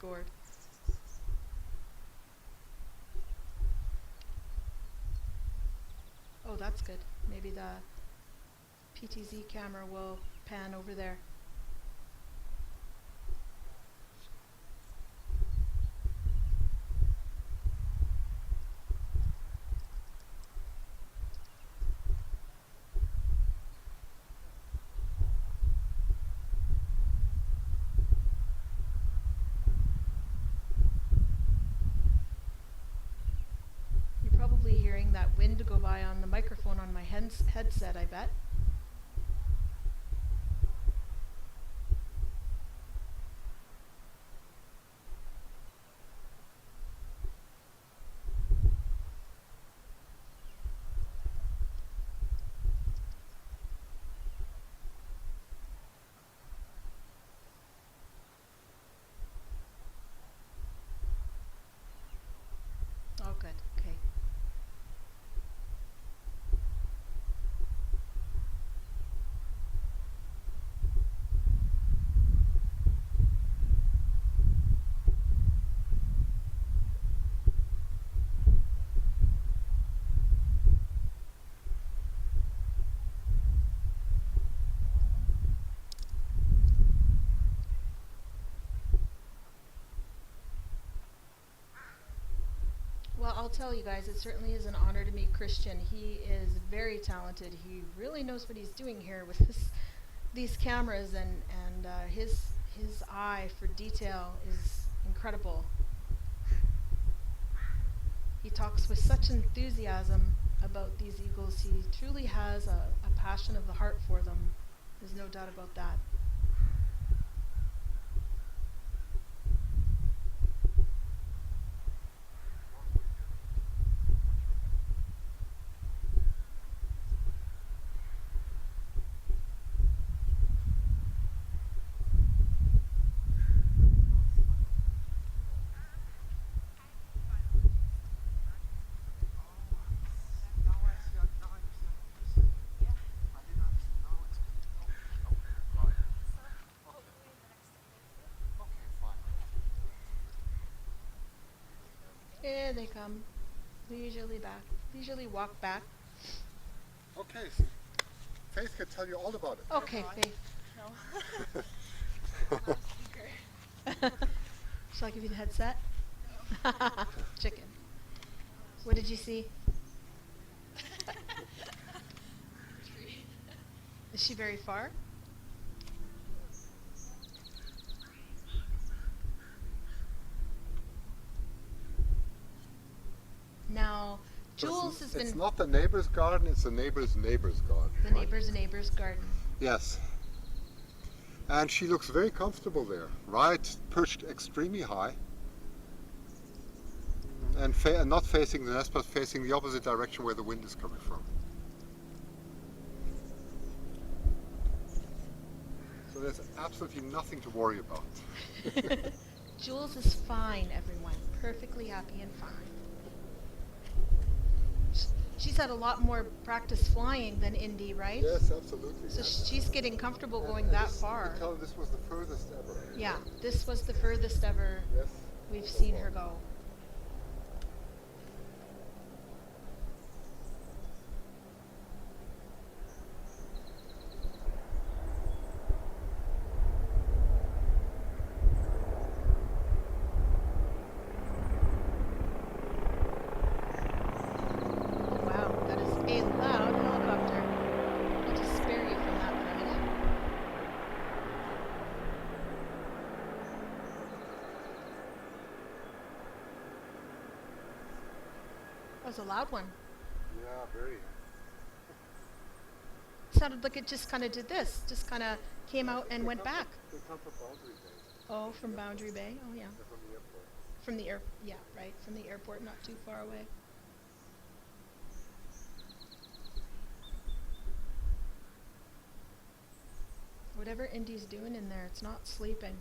Gourd. Oh, that's good. Maybe the PTZ camera will pan over there. You're probably hearing that wind go by on the microphone on my headset, I bet. Oh, good. Okay. Well, I'll tell you guys, it certainly is an honor to meet Christian. He is very talented. He really knows what he's doing here with these cameras, and his eye for detail is incredible. He talks with such enthusiasm about these eagles. He truly has a passion of the heart for them. There's no doubt about that. Here they come. Leisurely back. Leisurely walk back. Okay, so Faith can tell you all about it. Okay, Faith. No. Not a speaker. Shall I give you the headset? Chicken. What did you see? Tree. Is she very far? Now, Jules has It's been not the neighbor's garden, it's the neighbor's neighbor's garden. the right? neighbor's garden. Yes. And she looks very comfortable there, right? Perched extremely high. And not facing the nest, but facing the opposite direction where the wind is coming from. So there's absolutely nothing to worry about. Jules is fine, everyone. Perfectly happy and fine. She's had a lot more practice flying than Indy, right? Yes, absolutely. So yes. she's getting comfortable going And that this, far. You can tell this was the furthest ever. Yeah, this was the furthest ever Yes. we've seen her go. Wow, that is a loud helicopter. I'll just spare you from that for a minute. That was a loud one. Yeah, very. Sounded like it just kind of did this, just kind of came out and They went come back. They come from Boundary Bay. Oh, from Boundary Bay? Oh, yeah. They're from the airport. From the air, yeah, right, from the airport, not too far away. Whatever Indy's doing in there, it's not sleeping.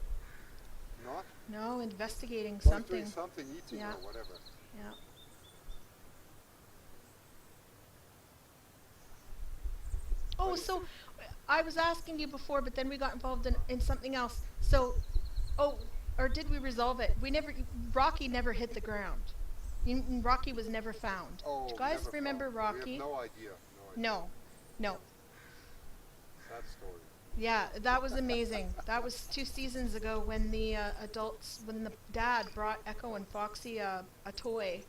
Not? No, investigating Or something. doing something, eating Yeah. or whatever. Yeah. Oh, so I was asking you before, but then we got involved in something else. So, oh, or did we resolve it? Rocky never hit the ground. Rocky was never found. Oh, Do you guys never remember found. Rocky? We have no idea. No, no. Sad story. Yeah, that was amazing. That was 2 seasons ago when the when the dad brought Echo and Foxy a toy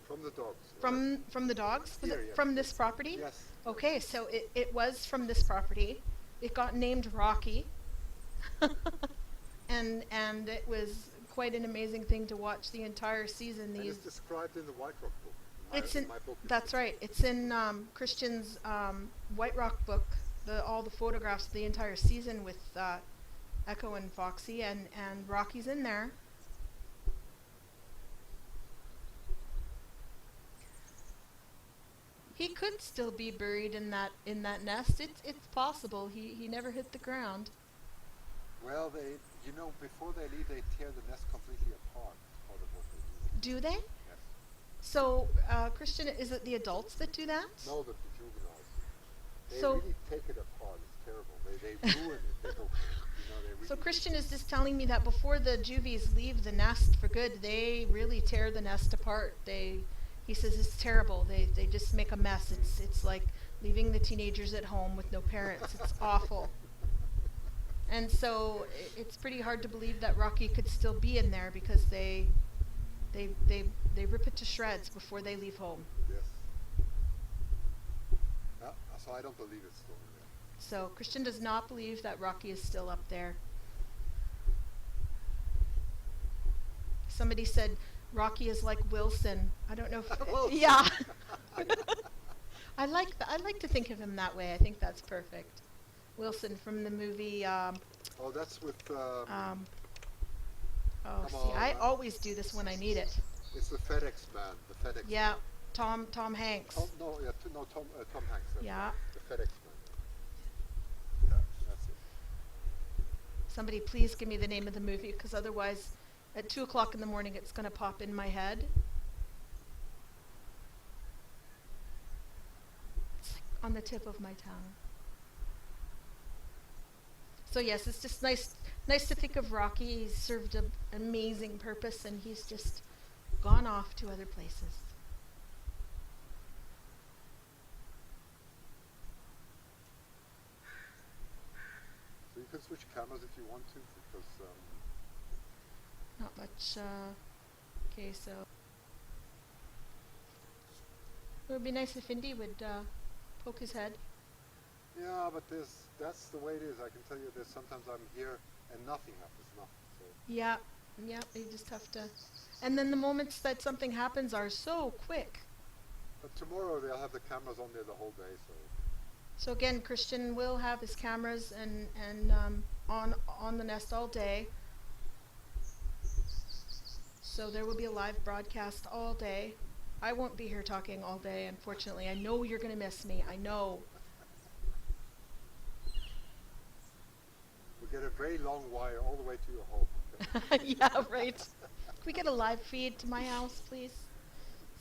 From the dogs. from the dogs. Was Here, it yes. from this property? Yes. Okay, so it was from this property. It got named Rocky, and it was quite an amazing thing to watch the entire season. And These it's described in the White Rock book. it's in my book. that's right. It's in Christian's White Rock book. All the photographs of the entire season with Echo and Foxy and Rocky's in there. He could still be buried in that nest. It's possible. He never hit the ground. Well, before they leave, they tear the nest completely apart. It's part of what they do. Do they? Yes. So Christian, is it the adults that do that? No, the juveniles. They So- really take it apart. It's terrible. They ruin it. They go, they really So Christian is just telling me that before the juvies leave the nest for good, they really tear the nest apart. He says it's terrible. They just make a mess. It's like leaving the teenagers at home with no parents. It's awful. And so it's pretty hard to believe that Rocky could still be in there because they rip it to shreds before they leave home. Yes. So I don't believe it's still in there. So Christian does not believe that Rocky is still up there. Somebody said Rocky is like Wilson. I don't know if Wilson. yeah. I like to think of him that way. I think that's perfect. Wilson from the movie Oh, that's with. oh, Come see, I on. always do this when I need it. It's the FedEx man. The FedEx. Yeah, Tom Hanks. Tom Hanks. Yeah. The FedEx man. Yeah, that's it. Somebody please give me the name of the movie, because otherwise at 2 o'clock in the morning it's going to pop in my head. It's like on the tip of my tongue. So yes, it's just nice to think of Rocky. He's served an amazing purpose and he's just gone off to other places. So you can switch cameras if you want to, because Not much, okay, so. It would be nice if Indy would poke his head. yeah, but that's the way it is. I can tell you, sometimes I'm here and nothing happens, nothing. So Yeah, you just have to. And then the moments that something happens are so quick. but tomorrow they'll have the cameras on there the whole day. So again, Christian will have his cameras and on the nest all day. So there will be a live broadcast all day. I won't be here talking all day, unfortunately. I know you're going to miss me. I know. We get a very long wire all the way to your home. Okay? Yeah, right. Can we get a live feed to my house, please?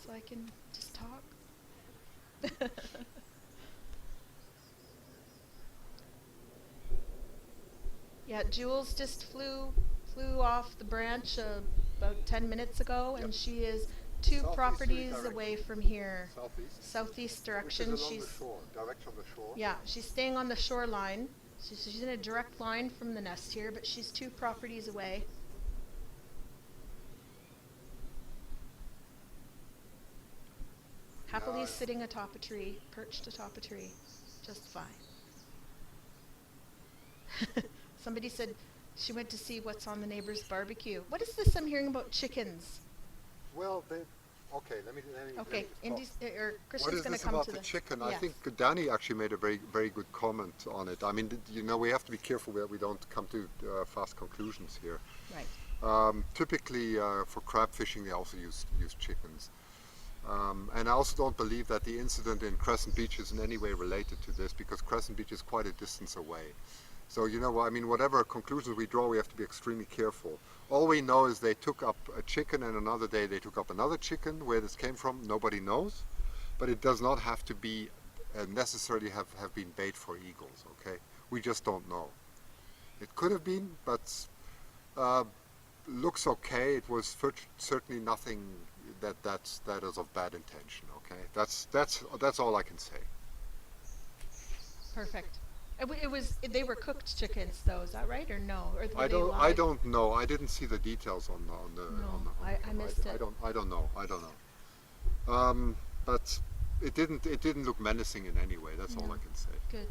So I can just talk. Yeah, Jules just flew off the branch about 10 minutes ago, and Yep. she is 2 Southeasterly properties direction. away from here. Southeast. Southeast direction. Which is along She's the shore, direct from the shore. yeah, she's staying on the shoreline. She's in a direct line from the nest here, but she's 2 properties away. Happily Yeah. sitting atop a tree, perched atop a tree, just fine. Somebody said she went to see what's on the neighbor's barbecue. What is this I'm hearing about chickens? Well, okay. Let me Okay, just talk. Indy's or What Christian's is going this to come about to the chicken? I yeah. think Danny actually made a very, very good comment on it. I mean, we have to be careful that we don't come to fast conclusions here. Right. Typically, for crab fishing, they also use chickens. And I also don't believe that the incident in Crescent Beach is in any way related to this, because Crescent Beach is quite a distance away. So, I mean, whatever conclusions we draw, we have to be extremely careful. All we know is they took up a chicken, and another day they took up another chicken. Where this came from, nobody knows. But it does not have to be necessarily have been bait for eagles, okay? We just don't know. It could have been, but looks okay. It was certainly nothing that is of bad intention. Okay, that's all I can say. Perfect. It was they were cooked chickens though, is that right or no? Or were I they don't I live? don't know. I didn't see the details on No, the I missed it. I don't know. I don't know. But it didn't look menacing in any way. That's all No. I can say. Good.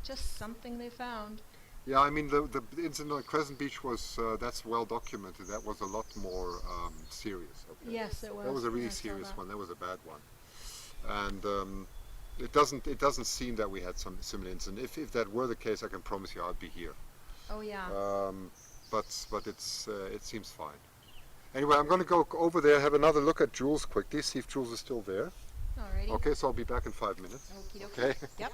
Just something they found. Yeah, I mean the incident on Crescent Beach was that's well documented. That was a lot more serious. Okay, Yes, it was. that was a Yeah, really I saw serious that. one. That was a bad one, and it doesn't seem that we had some similar incident. If that were the case, I can promise you I'd be here. Oh yeah. Um, but it seems fine. Anyway, I'm going to go over there, have another look at Jules quickly, see if Jules is still there. Alrighty. Okay, so I'll be back in 5 minutes. Okie dokie. Okay. Yep.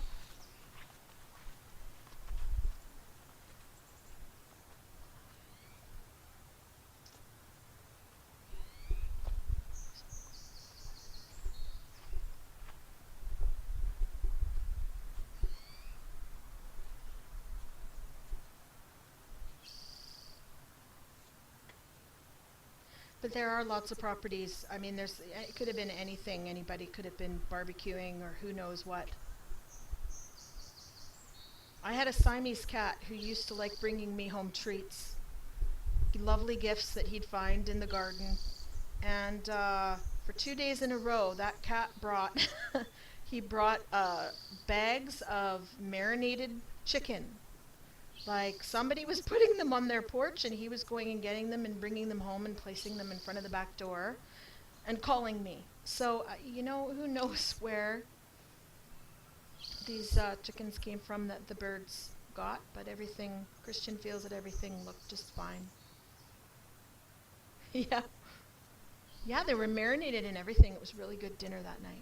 But there are lots of properties. I mean, it could have been anything. Anybody could have been barbecuing or who knows what. I had a Siamese cat who used to like bringing me home treats, lovely gifts that he'd find in the garden. And for 2 days in a row, that cat brought he brought bags of marinated chicken. Like somebody was putting them on their porch, and he was going and getting them and bringing them home and placing them in front of the back door, and calling me. So who knows where these chickens came from that the birds got, but everything Christian feels that everything looked just fine. Yeah. Yeah, they were marinated and everything. It was really good dinner that night.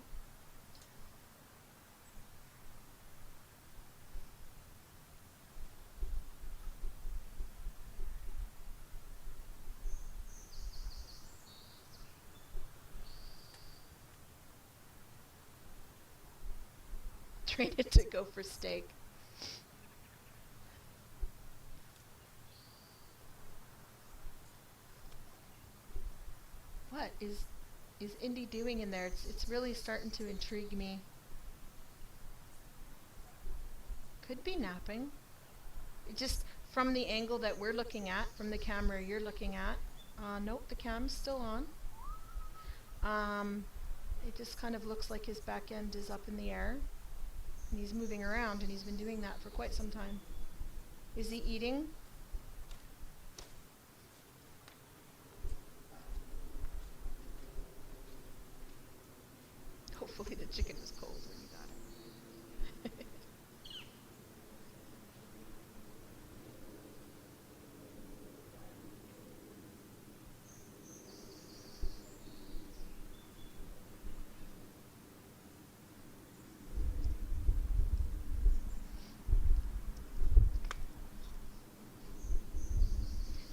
Train it to go for steak. What is Indy doing in there? It's really starting to intrigue me. Could be napping. It just from the angle that we're looking at, from the camera you're looking at. Nope, the cam's still on. It just kind of looks like his back end is up in the air. And he's moving around, and he's been doing that for quite some time. Is he eating? Hopefully the chicken was cold when you got it.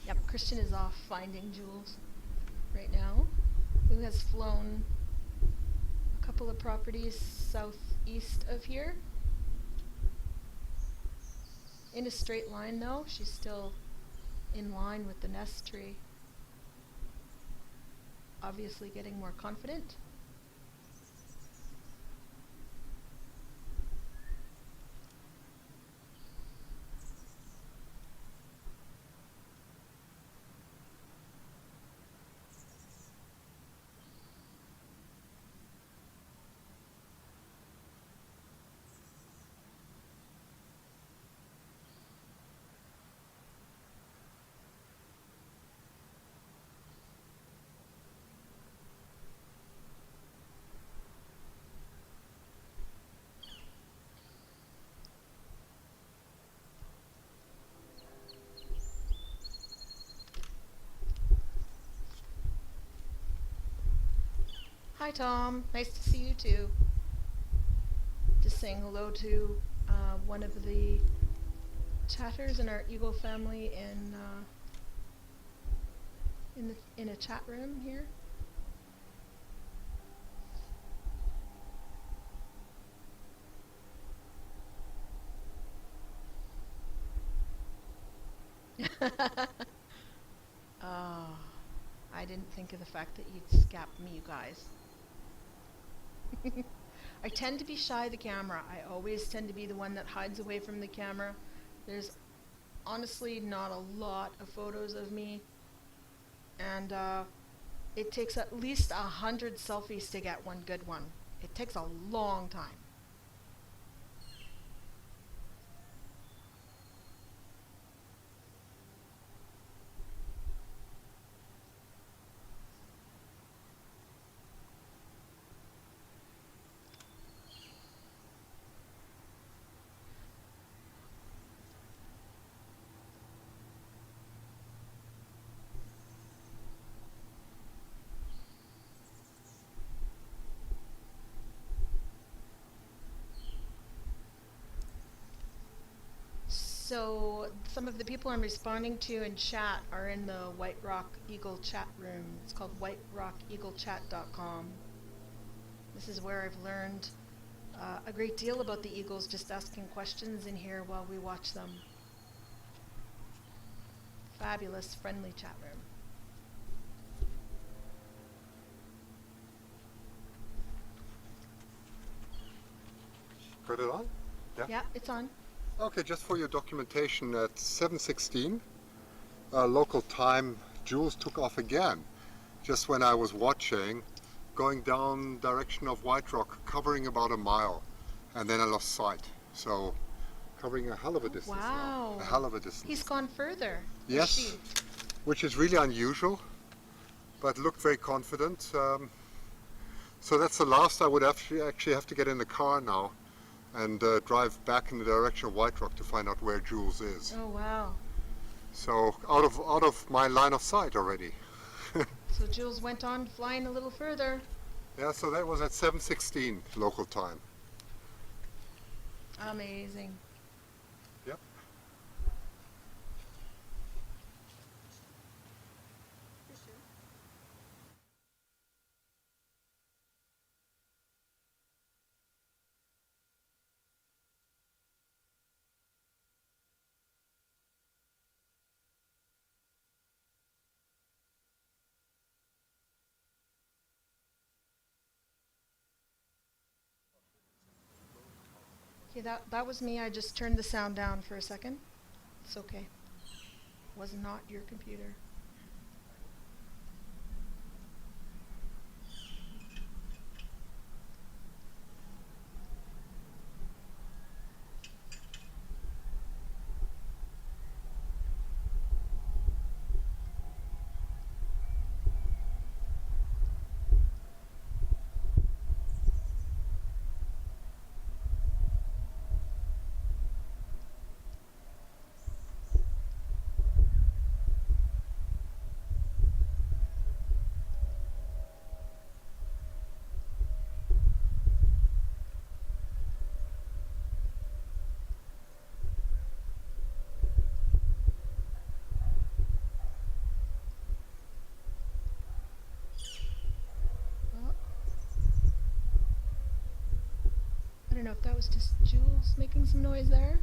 Yep, Christian is off finding Jules right now, who has flown a couple of properties southeast of here. In a straight line though, she's still in line with the nest tree. Obviously getting more confident. Hi Tom, nice to see you too. Just saying hello to one of the chatters in our Eagle family in a chat room here. I didn't think of the fact that you'd scap me, you guys. I tend to be shy of the camera. I always tend to be the one that hides away from the camera. There's honestly not a lot of photos of me, and it takes at least 100 selfies to get one good one. It takes a long time. So some of the people I'm responding to in chat are in the White Rock Eagle chat room. It's called whiterockeaglechat.com. This is where I've learned a great deal about the eagles, just asking questions in here while we watch them. Fabulous, friendly chat room. Got it on? Yeah, it's on. Okay, just for your documentation, at 7:16 local time, Jules took off again. Just when I was watching, going down direction of White Rock, covering about a mile, and then I lost sight. So, covering a hell of a distance Wow. now. A hell of a distance. He's gone further. Yes, which is really unusual, but looked very confident. So that's the last. I would actually have to get in the car now and drive back in the direction of White Rock to find out where Jules is. Oh wow. So out of my line of sight already. So Jules went on flying a little further. Yeah, so that was at 7:16 local time. Amazing. Yep. Okay, that was me. I just turned the sound down for a second. It's okay. Was not your computer. I don't know if that was just Jules making some noise there.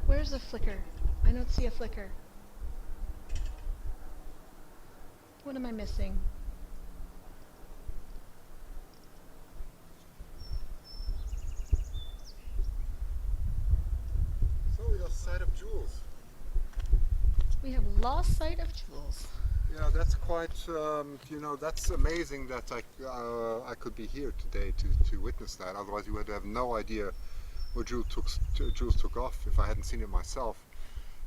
Where's the flicker? I don't see a flicker. What am I missing? So we lost sight of Jules. We have lost sight of Jules. Yeah, that's quite, that's amazing that I could be here today to witness that. Otherwise you would have no idea where Jules took off if I hadn't seen it myself.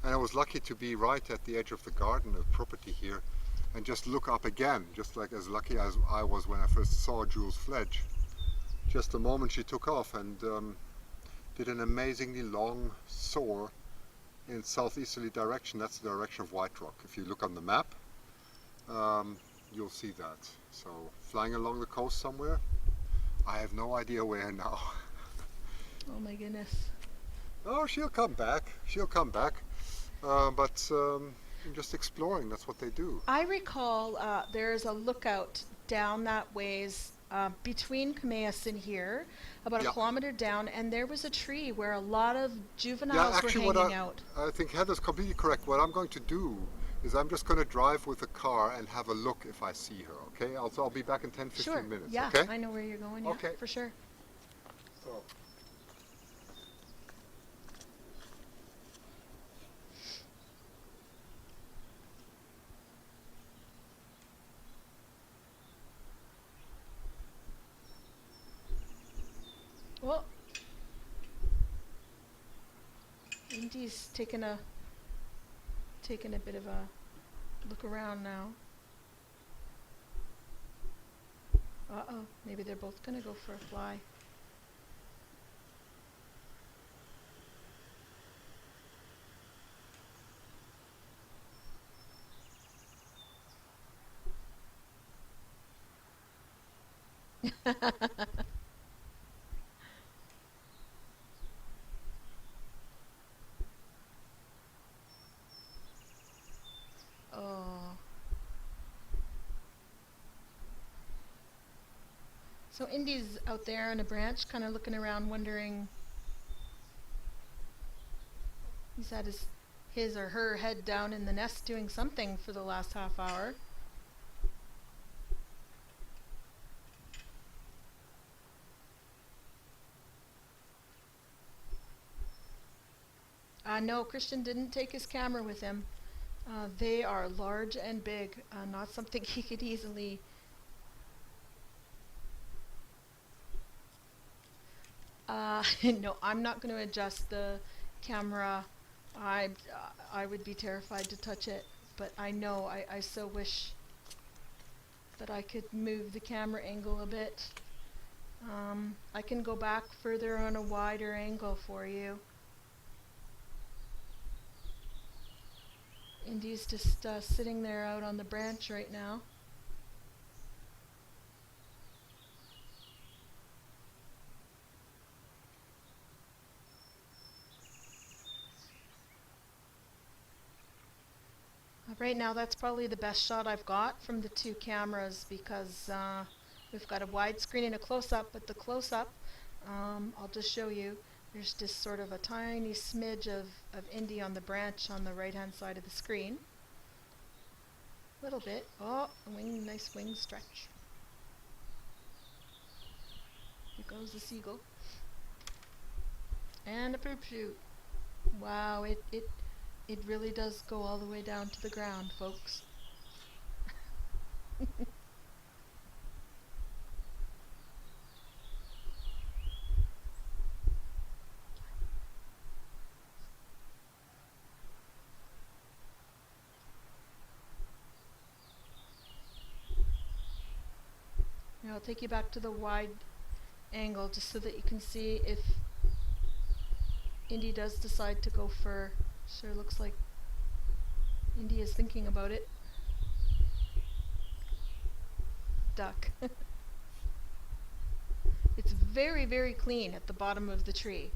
And I was lucky to be right at the edge of the garden, of property here, and just look up again, just like as lucky as I was when I first saw Jules fledge. Just the moment she took off, and did an amazingly long soar in southeasterly direction. That's the direction of White Rock. If you look on the map, you'll see that. So flying along the coast somewhere, I have no idea where now. Oh my goodness. Oh, she'll come back. She'll come back. But just exploring, that's what they do. I recall there's a lookout down that ways between Camellas and here, about a Yeah. kilometer down, and there was a tree where a lot of Yeah, juveniles were actually, hanging out. I think Heather's completely correct. What I'm going to do is I'm just going to drive with the car and have a look if I see her, okay? I'll be back in 10, 15 Sure. minutes, Yeah, okay? I know where you're going. Yeah, Okay. for sure. So, Well, Indy's taking a bit of a look around now. Uh-oh, maybe they're both gonna go for a fly. Oh. So Indy's out there on a branch, kind of looking around, wondering. He's had his or her head down in the nest doing something for the last half hour. No, Christian didn't take his camera with him. They are large and big, not something he could easily. No, I'm not going to adjust the camera. I would be terrified to touch it, but I know I so wish that I could move the camera angle a bit. I can go back further on a wider angle for you. Indy's just sitting there out on the branch right now. Right now that's probably the best shot I've got from the two cameras because we've got a widescreen and a close-up, but the close-up, I'll just show you, there's just sort of a tiny smidge of Indy on the branch on the right-hand side of the screen. Little bit. Oh, a wing, nice wing stretch. Here goes the seagull. And a poop shoot. Wow, it really does go all the way down to the ground, folks. Now I'll take you back to the wide angle just so that you can see if Indy does decide to go for. Sure looks like Indy is thinking about it. Duck. It's very, very clean at the bottom of the tree.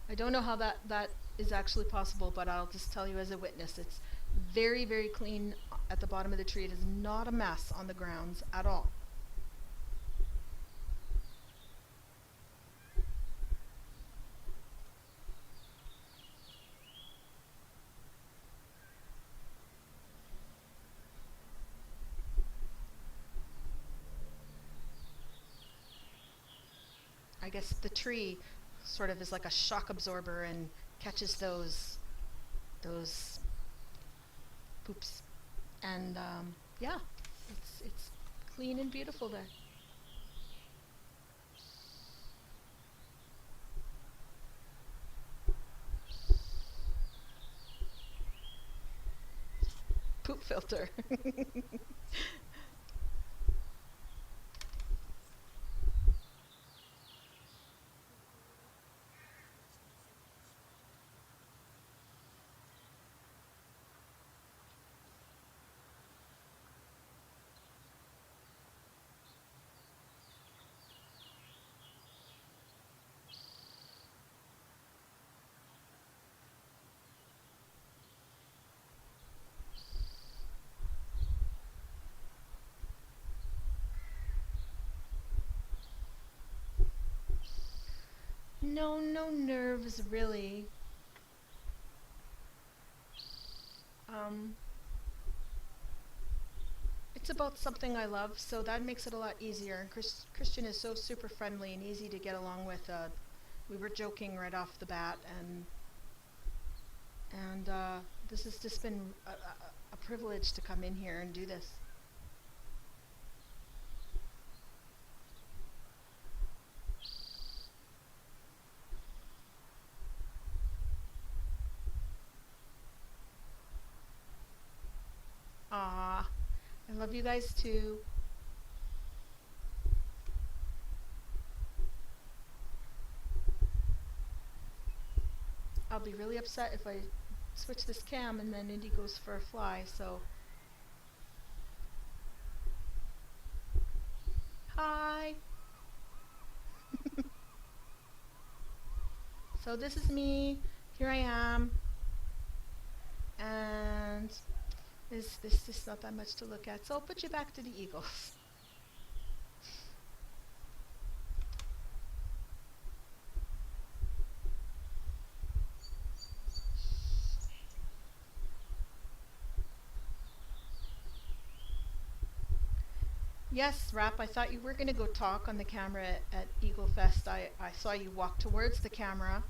I don't know how that is actually possible, but I'll just tell you as a witness. It's very, very clean at the bottom of the tree. It is not a mess on the grounds at all. I guess the tree sort of is like a shock absorber and catches those poops. And yeah, it's clean and beautiful there. Poop. poop filter. No, no nerves really. Um, it's about something I love, so that makes it a lot easier. And Christian is so super friendly and easy to get along with. We were joking right off the bat, and this has just been a privilege to come in here and do this. Ah, I love you guys too. I'll be really upset if I switch this cam and then Indy goes for a fly, so. Hi! So this is me, here I am, and this is not that much to look at, so I'll put you back to the Eagles. Yes, Rap, I thought you were going to go talk on the camera at Eagle Fest. I saw you walk towards the camera,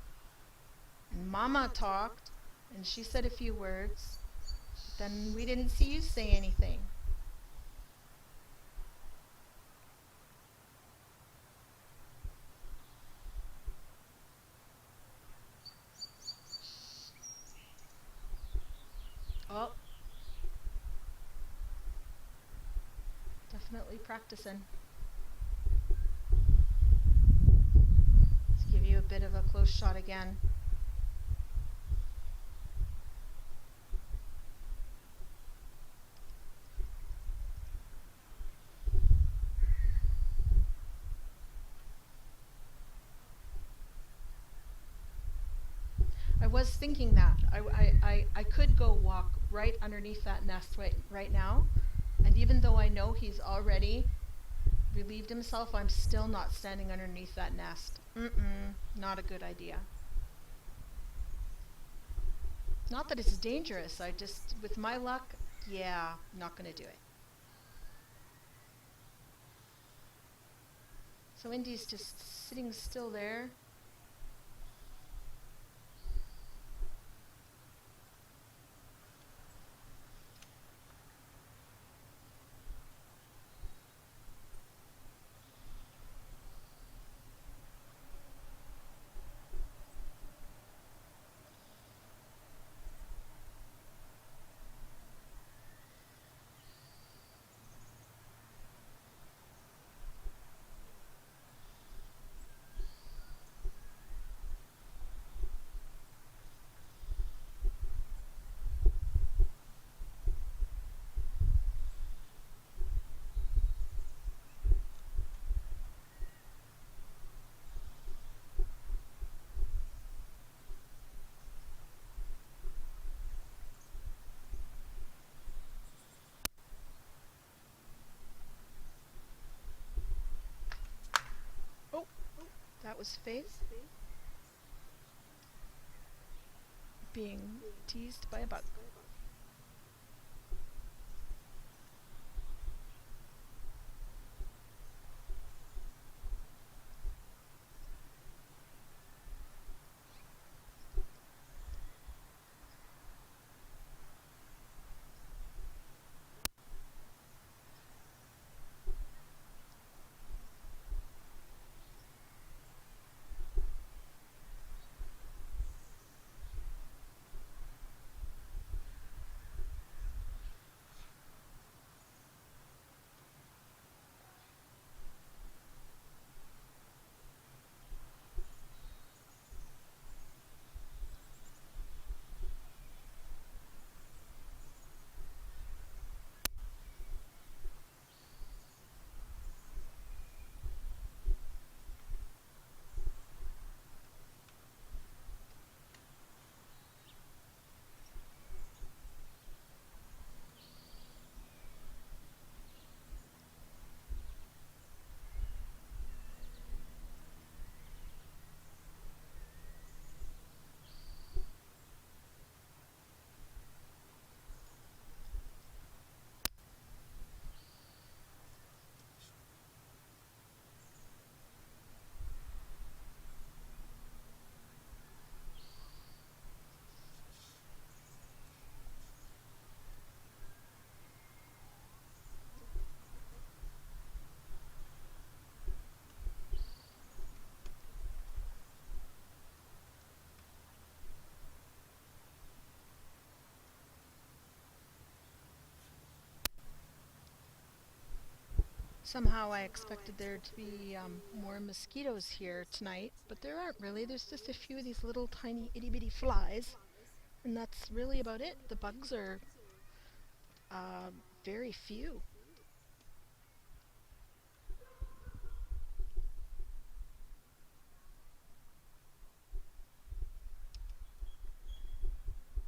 and Mama talked, and she said a few words. But then we didn't see you say anything. Oh, definitely practicing. Let's give you a bit of a close shot again. I was thinking that. I could go walk right underneath that nest right now, and even though I know he's already relieved himself, I'm still not standing underneath that nest. Not a good idea. Not that it's dangerous, I just, with my luck, yeah, not gonna do it. So Indy's just sitting still there. Oh, that was Faith being teased by a bug. Somehow I expected there to be more mosquitoes here tonight, but there aren't really. There's just a few of these little tiny itty bitty flies, and that's really about it. The bugs are uh, very few.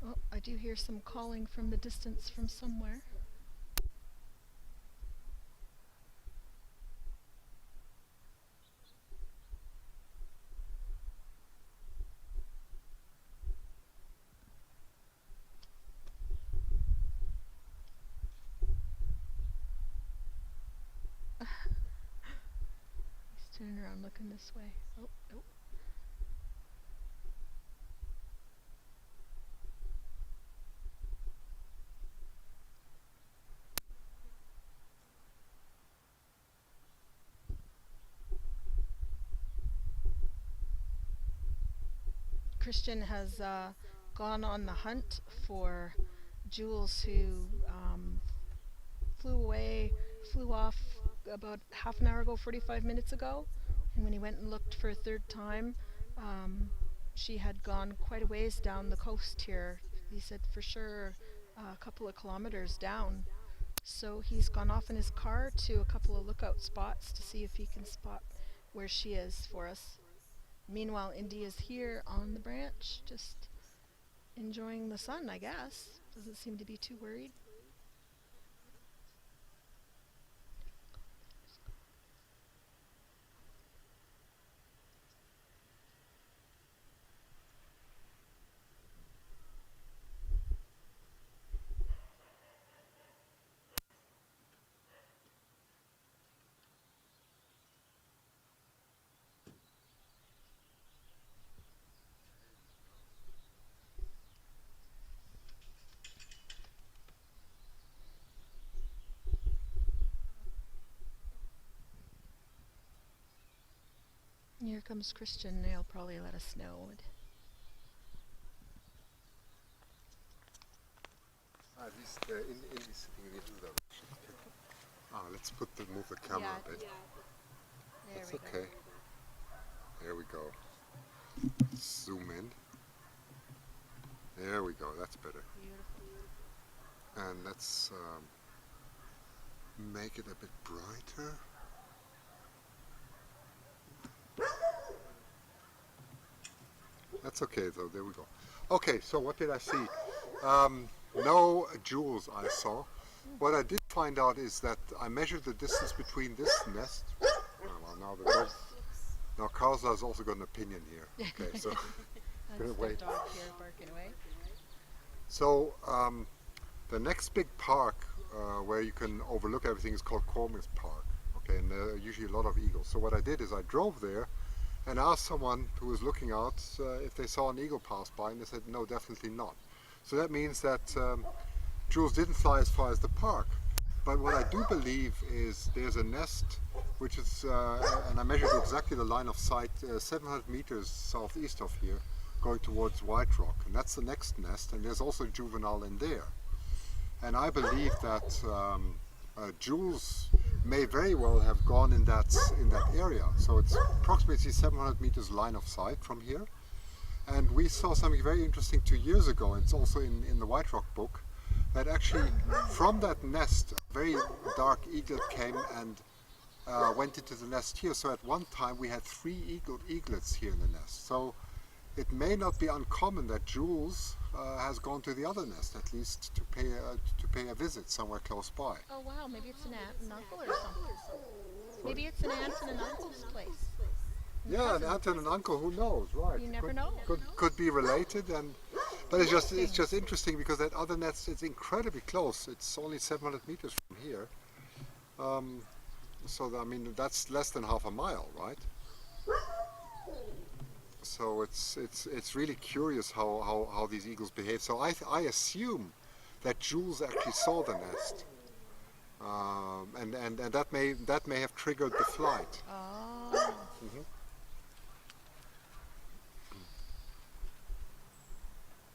Oh, I do hear some calling from the distance from somewhere. He's turning around looking this way. Oh, nope. Christian has gone on the hunt for Jules, who flew off about half an hour ago, 45 minutes ago. And when he went and looked for a third time, she had gone quite a ways down the coast here. He said for sure a couple of kilometers down. So he's gone off in his car to a couple of lookout spots to see if he can spot where she is for us. Meanwhile, Indy is here on the branch, just enjoying the sun, I guess. Doesn't seem to be too worried. Here comes Christian. They'll probably let us know. Indy's sitting in the other direction. Let's move the camera a bit. There That's we okay. There we go. Zoom in. There we go. That's better. Beautiful. And let's make it a bit brighter. That's okay though, there we go. Okay, so what did I see? No Jules I saw. What I did find out is that I measured the distance between this nest. Oh, well, now the dog. Now Carl's also got an opinion here. Okay, so That's wait. the dog here barking away. So the next big park where you can overlook everything is called Cormor's Park. Okay, and there are usually a lot of eagles. So what I did is I drove there and asked someone who was looking out if they saw an eagle pass by, and they said no, definitely not. So that means that Jules didn't fly as far as the park. But what I do believe is there's a nest which is, and I measured exactly the line of sight, 700 meters southeast of here, going towards WREC, and that's the next nest, and there's also a juvenile in there. And I believe that Jules may very well have gone in that area. So it's approximately 700 meters line of sight from here. And we saw something very interesting 2 years ago. It's also in the WREC book, that actually from that nest, a very dark eagle came and went into the nest here. So at one time we had 3 eaglets here in the nest. So it may not be uncommon that Jules has gone to the other nest, at least to pay a visit somewhere close by. Oh wow, maybe it's an aunt and uncle or something. Maybe it's an aunt and an uncle's place. Yeah, an aunt and an uncle, who knows, right? You never know. Could be related, but it's just interesting because that other nest is incredibly close. It's only 700 meters from here. So I mean that's less than half a mile, right? So it's really curious how these eagles behave. So I assume that Jules actually saw the nest, and that may have triggered the flight. Oh. Mm-hmm.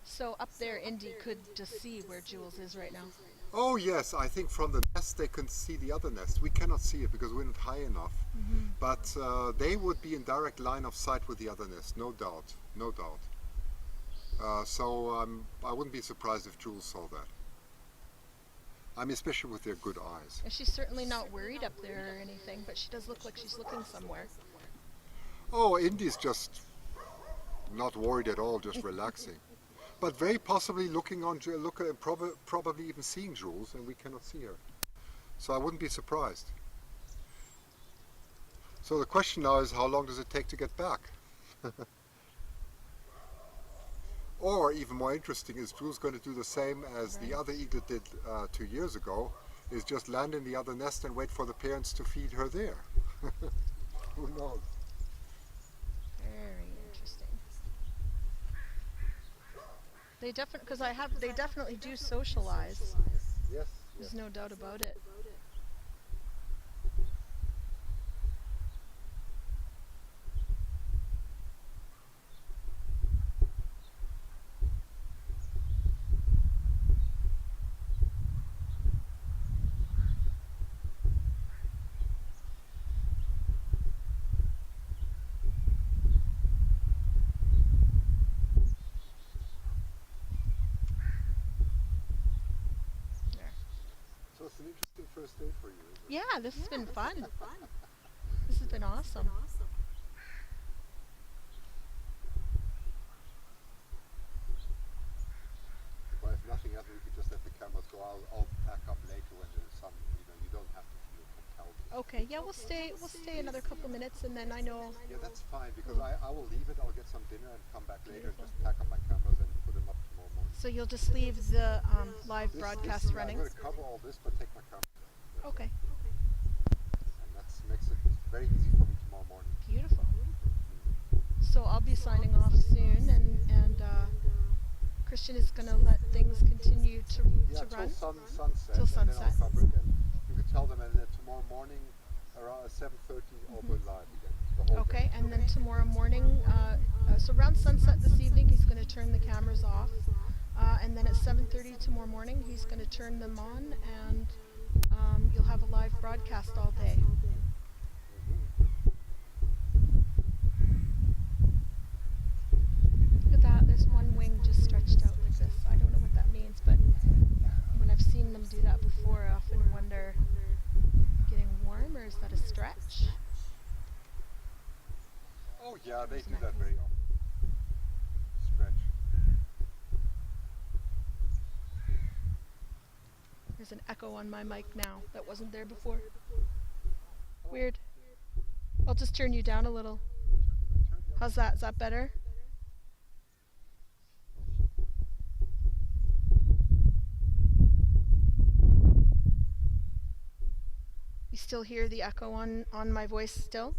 So up there, Indy could just see where Jules is right now. Oh yes, I think from the nest they can see the other nest. We cannot see it because we're not high enough. But they would be in direct line of sight with the other nest, no doubt, no doubt. So I wouldn't be surprised if Jules saw that. I mean, especially with their good eyes. And she's certainly not worried up there or anything, but she does look like she's looking somewhere. Oh, Indy's just not worried at all, just relaxing. But very possibly looking on, probably even seeing Jules, and we cannot see her. So I wouldn't be surprised. So the question now is, how long does it take to get back? Or even more interesting, is Jules going to do the same as the other eaglet did 2 years ago, is just land in the other nest and wait for the parents to feed her there? Who knows? Very interesting. They definitely do socialize. Yes, There's no doubt about it. There. So it's an interesting first day for you, isn't it? Yeah, this has been fun. This has been awesome. Well, if nothing else, we could just let the cameras go. I'll pack up later when there's some, you don't have to feel compelled. Okay, yeah, we'll stay another couple minutes, and then I know. Yeah, that's fine, because I will leave it, I'll get some dinner and come back later and just pack up my cameras and put them up tomorrow morning. So you'll just leave the live broadcast running. I'm going to cover all this, but take my camera. Okay, And that makes it very easy for me tomorrow morning. beautiful. So I'll be signing off soon, and Christian is going to let things continue to Yeah, run. sunset. Till And then sunset. I'll cover it, and you can tell them, and then tomorrow morning around 7:30 I'll go live again. The whole Okay, day. and then tomorrow morning, so around sunset this evening, he's going to turn the cameras off, and then at 7:30 tomorrow morning, he's going to turn them on, and you'll have a live broadcast all day. Look at that, there's one wing just stretched out like this. I don't know what that means, but when I've seen them do that before, I often wonder, getting warm, or is that a stretch? Oh yeah, they do that very often. Stretch. There's an echo on my mic now that wasn't there before. Weird. I'll just turn you down a little. How's that? Is that better? You still hear the echo on my voice still?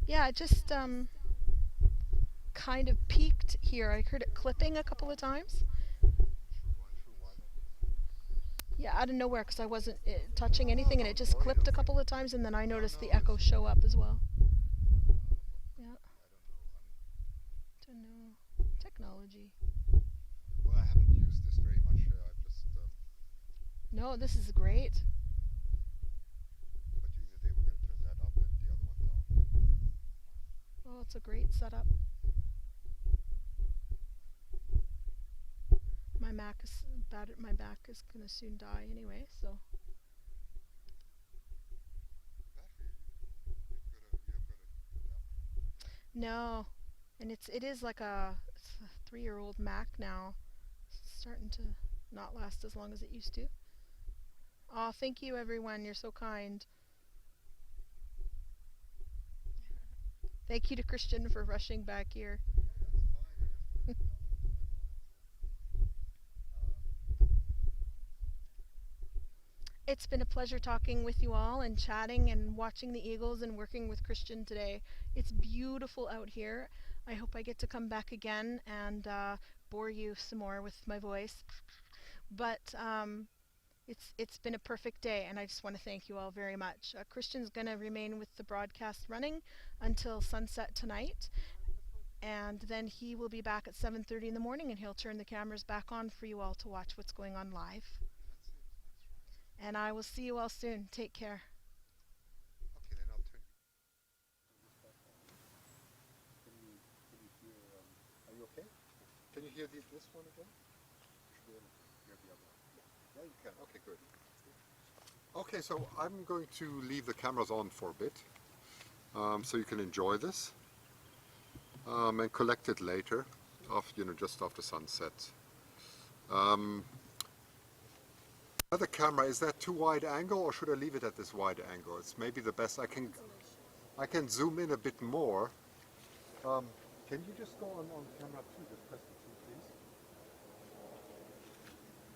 Yeah, it just kind of peaked here. I heard it clipping a couple of times. Yeah, out of nowhere, because I wasn't touching anything, and it just clipped a couple of times, and then I noticed the echo show up as well. Yeah. Don't know. Technology. Well, I haven't used this very much. I've just. No, this is great. But during the day, we're going to turn that up and the other one down. Oh, it's a great setup. My Mac is bad. My back is gonna soon die anyway, so. Battery. You haven't got a No, and it is like it's a 3-year-old Mac now. It's starting to not last as long as it used to. Oh, thank you everyone. You're so kind. Thank you to Christian for rushing back here. It's been a pleasure talking with you all and chatting and watching the eagles and working with Christian today. It's beautiful out here. I hope I get to come back again and bore you some more with my voice. But it's been a perfect day, and I just want to thank you all very much. Christian's going to remain with the broadcast running until sunset tonight. and then he will be back at 7:30 in the morning, and he'll turn the cameras back on for you all to watch what's going on live. That's it. That's right. And I will see you all soon. Take care. Okay, then I'll turn you. Can you hear? Are you okay? Can you hear this one again? You should be able to hear the other one. Yeah, you can. Okay, good. Okay, so I'm going to leave the cameras on for a bit, so you can enjoy this, and collect it later, after, just after sunset. Another camera, is that too wide angle, or should I leave it at this wide angle? It's maybe the best. I can zoom in a bit more. Can you just go on camera 2, just press the 2, please?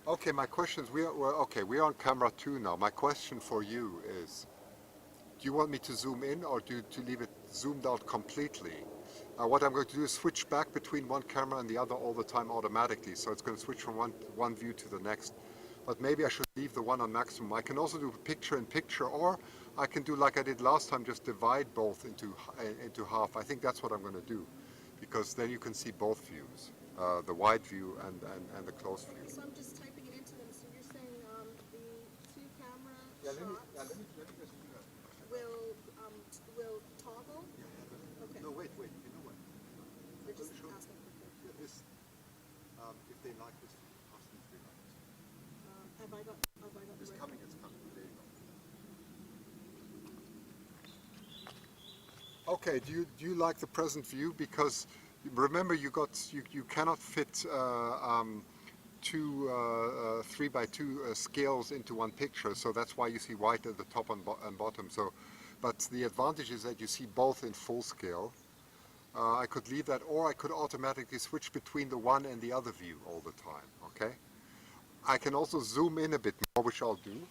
Okay, my question is, we're on camera 2 now. My question for you is, do you want me to zoom in, or to leave it zoomed out completely? What I'm going to do is switch back between one camera and the other all the time automatically, so it's going to switch from one view to the next. But maybe I should leave the one on maximum. I can also do picture in picture, or I can do like I did last time, just divide both into half. I think that's what I'm going to do, because then you can see both views, the wide view and the close view. So I'm just typing it into them. So you're saying the 2 camera Let shots me just do that. will toggle? Okay. No, wait. You know what? They're just Show- asking for Yeah, this. If they like this, ask them if they like this. Have I got It's the right coming. It's coming. There you go. Okay. Do you like the present view? Because remember, you cannot fit two 3x2 scales into one picture, so that's why you see white at the top and bottom. So, but the advantage is that you see both in full scale. I could leave that, or I could automatically switch between the one and the other view all the time. Okay. I can also zoom in a bit more, which I'll do.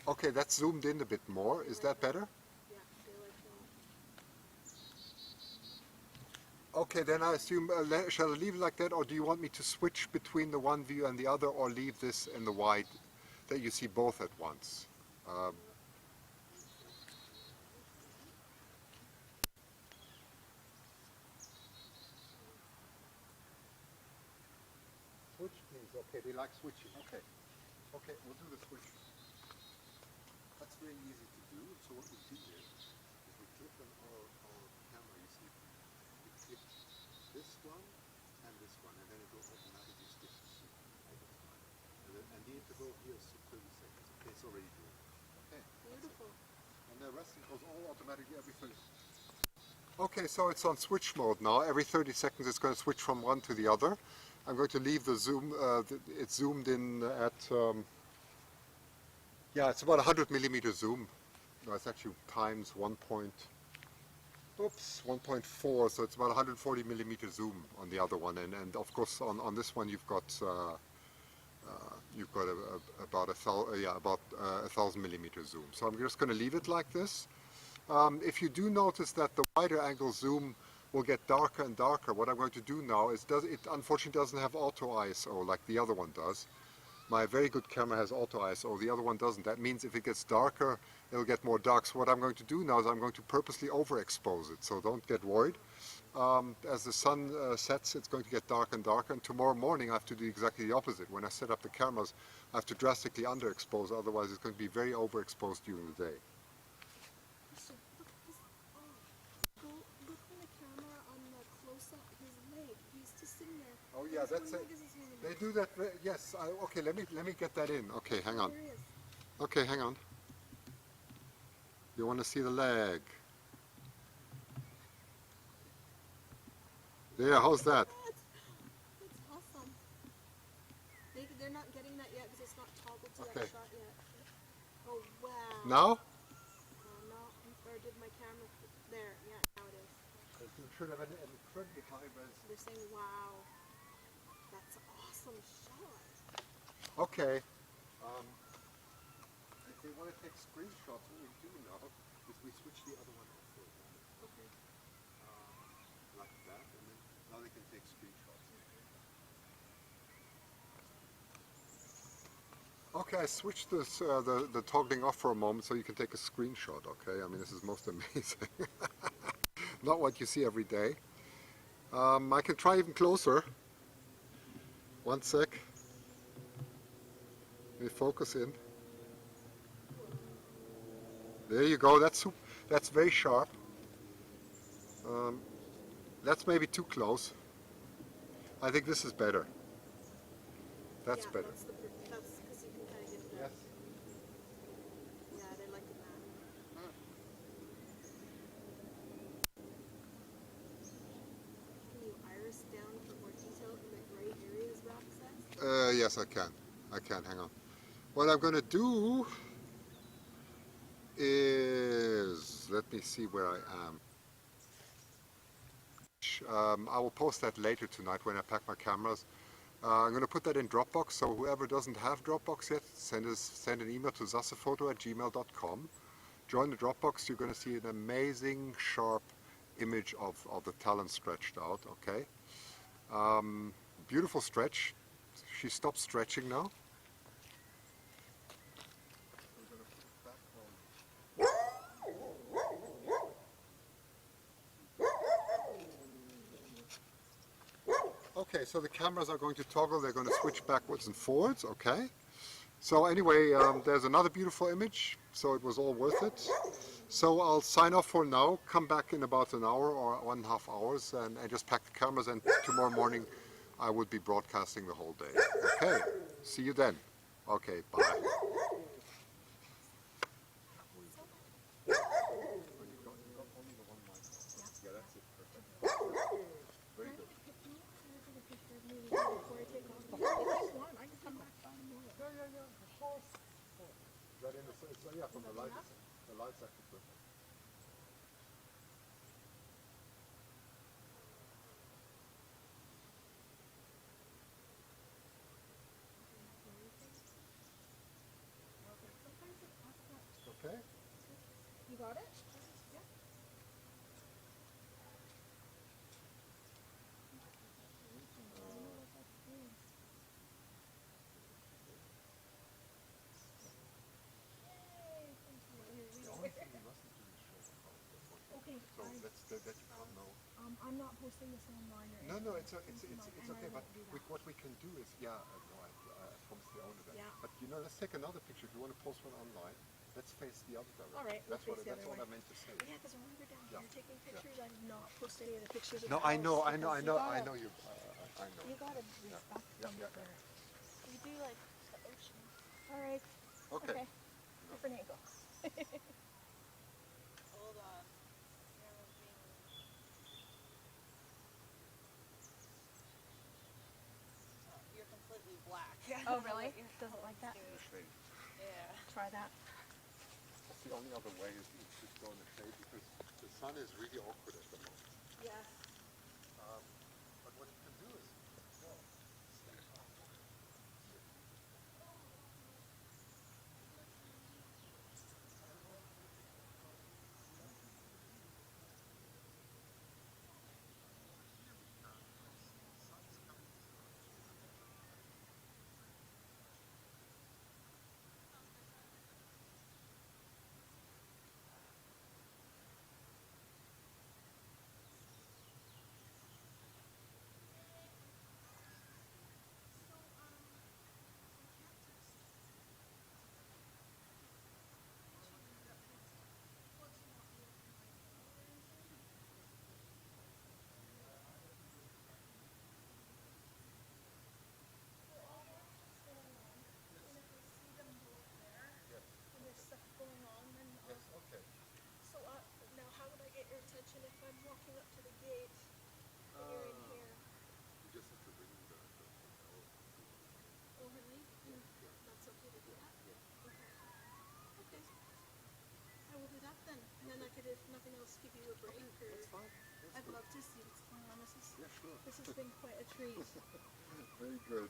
Okay, that's zoomed in a bit more. Is that better? Yeah, they like that. Okay, then I assume, shall I leave it like that, or do you want me to switch between the one view and the other, or leave this in the wide, that you see both at once? Switch, please. Okay, they like switching. Okay. Okay, we'll do the switch. That's very easy to do. So what we do is we click on our camera, you see, we click this one and then it will automatically stick to zoom all the time. And the interval here is 30 seconds. Okay, it's already doing it. Okay. Beautiful. And the rest it goes all automatically every 30. Okay, so it's on switch mode now. Every 30 seconds it's going to switch from one to the other. I'm going to leave the zoom, it's zoomed in at, yeah, it's about 100 millimeter zoom. No, it's actually times 1.4, so it's about 140 millimeter zoom on the other one. And of course on this one you've got about 1,000 millimeter zoom. So I'm just going to leave it like this. If you do notice that the wider angle zoom will get darker and darker, what I'm going to do now is, it unfortunately doesn't have auto ISO like the other one does. My very good camera has auto ISO, the other one doesn't. That means if it gets darker, it'll get more dark. So what I'm going to do now is I'm going to purposely overexpose it, so don't get worried. As the sun sets, it's going to get darker and darker, and tomorrow morning I have to do exactly the opposite. When I set up the cameras, I have to drastically underexpose, otherwise it's going to be very overexposed during the day. So look at this. Oh, look on the camera on the close up his leg. He's just sitting there. Oh yeah, that's it. They do that. Yes. Okay. Let me get that in. Okay, hang on. There he is. Okay, hang on. You want to see the leg? Yeah. How's that? That's awesome. They're not getting that yet because it's not toggled to Okay. that shot yet. Oh wow. Now? No, or did my camera? There, yeah, now it is. You should have an incredibly high res. They're saying, "Wow, that's an awesome shot." Okay. If they want to take screenshots, what we do now is we switch the other one off for them, Okay. like that, and then now they can take screenshots. Okay, I switched this the toggling off for a moment so you can take a screenshot. Okay, I mean this is most amazing. Not what you see every day. I can try even closer. One sec. Let me focus in. There you go. That's very sharp. Um, that's maybe too close. I think this is better. That's yeah, better. That's because you can kind of get that. Yes. Yeah, they like that. Can you iris down for more detail in the gray areas, Rock says? Yes, I can. I can. Hang on. What I'm going to do is let me see where I am. I will post that later tonight when I pack my cameras. I'm going to put that in Dropbox, so whoever doesn't have Dropbox yet, send an email to zassefoto@gmail.com. Join the Dropbox. You're going to see an amazing, sharp image of the talon stretched out. Okay, beautiful stretch. She stopped stretching now. Okay, so the cameras are going to toggle. They're going to switch backwards and forwards. Okay. So anyway, there's another beautiful image. So it was all worth it. So I'll sign off for now. Come back in about an hour or 1.5 hours and just pack the cameras. And tomorrow morning, I would be broadcasting the whole day. Okay. See you then. Okay. Bye. Yeah, from the lights actually perfect. Okay. You got it? Yeah. Okay. So that's that you can't know. I'm not posting this online or No, anything. it's okay. But what we can do is, yeah, no, I promised the owner that. Yeah. But let's take another picture. If you want to post one online, let's face the other direction. All right, That's we'll what face the that's other what I way. meant to say. Yeah, because when we were down Yeah. here taking pictures, I did not post any of the pictures of No, the I know, house I know, I because know, you I gotta- know you. I know. You gotta respect them yeah. for. We do like the ocean. All right. Okay. Okay. Different angle. Hold on. Camera's being. Oh, you're completely black. Oh, really? Doesn't like that? Shade. Yeah. Try that. That's the only other way is you just go in the shade because the sun is really awkward at the moment. Yes. But what you can do is, yes, okay. So now how would I get your attention if I'm walking up to the gate and you're in here? You just have to ring the Oh, really? That's okay to do that? Okay. Okay. I will do that then. And then I could, if nothing else, give you a break. Or That's fine. I'd love to see what's going on. Yeah, sure. This has been quite a treat. Very good.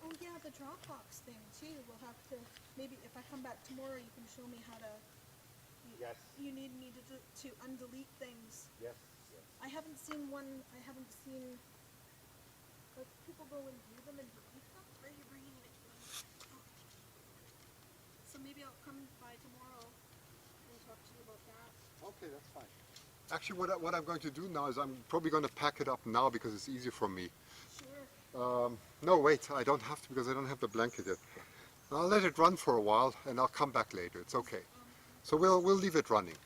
Oh yeah, the Dropbox thing too. We'll have to maybe if I come back tomorrow, you can show me how to. Yes. You need me to undelete things. Yes, yes. I haven't seen one. I haven't seen. Like people go and view them and delete them. Are you bringing it to us? Okay, that's fine. Actually, what I'm going to do now is I'm probably going to pack it up now because it's easier for me. Sure. No, wait, I don't have to because I don't have the blanket yet. I'll let it run for a while and I'll come back later. It's okay. So we'll leave it running.